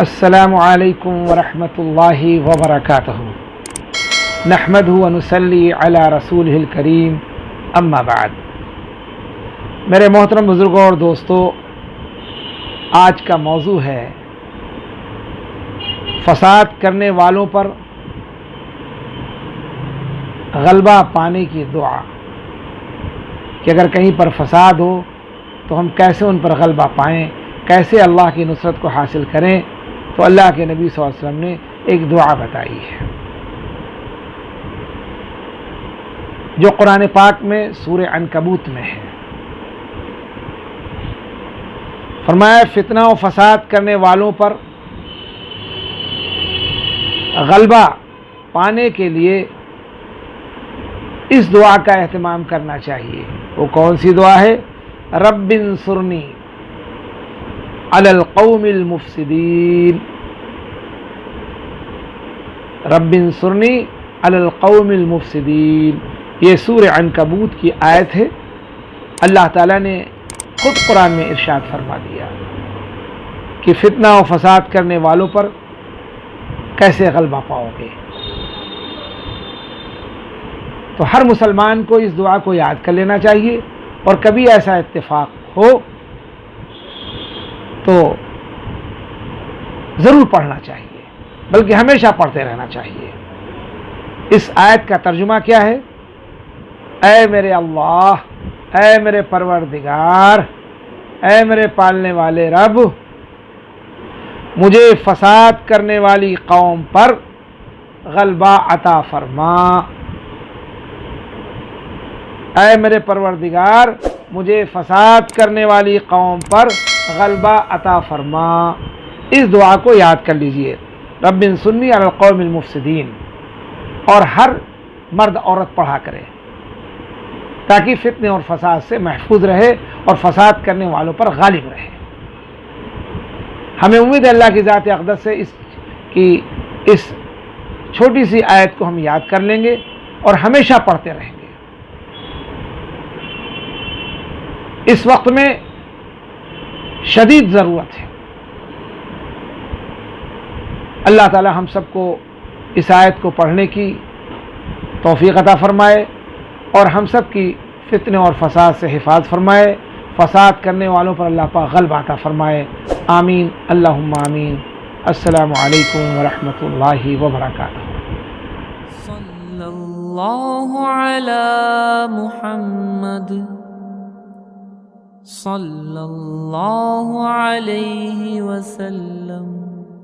السلام علیکم ورحمۃ اللہ وبرکاتہ نحمدہ ونصلی علی رسولہ الکریم اما بعد۔ میرے محترم بزرگوں اور دوستو، آج کا موضوع ہے فساد کرنے والوں پر غلبہ پانے کی دعا، کہ اگر کہیں پر فساد ہو تو ہم کیسے ان پر غلبہ پائیں، کیسے اللہ کی نصرت کو حاصل کریں۔ تو اللہ کے نبی صلی اللہ علیہ وسلم نے ایک دعا بتائی ہے جو قرآن پاک میں سورہ عنکبوت میں ہے۔ فرمایا فتنہ و فساد کرنے والوں پر غلبہ پانے کے لیے اس دعا کا اہتمام کرنا چاہیے۔ وہ کون سی دعا ہے؟ رب انصرنی علی القوم المفسدین، رب انصرنی علی القوم المفسدین۔ یہ سورہ عنکبوت کی آیت ہے۔ اللہ تعالیٰ نے خود قرآن میں ارشاد فرما دیا کہ فتنہ و فساد کرنے والوں پر کیسے غلبہ پاؤ گے۔ تو ہر مسلمان کو اس دعا کو یاد کر لینا چاہیے، اور کبھی ایسا اتفاق ہو تو ضرور پڑھنا چاہیے، بلکہ ہمیشہ پڑھتے رہنا چاہیے۔ اس آیت کا ترجمہ کیا ہے؟ اے میرے اللہ، اے میرے پروردگار، اے میرے پالنے والے رب، مجھے فساد کرنے والی قوم پر غلبہ عطا فرما۔ اے میرے پروردگار، مجھے فساد کرنے والی قوم پر غلبہ عطا فرما۔ اس دعا کو یاد کر لیجئے، رب انصرنی علی القوم المفسدین، اور ہر مرد عورت پڑھا کرے تاکہ فتنے اور فساد سے محفوظ رہے اور فساد کرنے والوں پر غالب رہے۔ ہمیں امید ہے اللہ کی ذات اقدس سے اس چھوٹی سی آیت کو ہم یاد کر لیں گے اور ہمیشہ پڑھتے رہیں گے۔ اس وقت میں شدید ضرورت ہے۔ اللہ تعالی ہم سب کو اس آیت کو پڑھنے کی توفیق عطا فرمائے، اور ہم سب کی فتنے اور فساد سے حفاظت فرمائے، فساد کرنے والوں پر اللہ پاک غلبہ عطا فرمائے۔ آمین، اللہم آمین۔ السلام علیکم ورحمۃ اللہ وبرکاتہ۔ صلی اللہ علی محمد صلی اللہ علیہ وسلم۔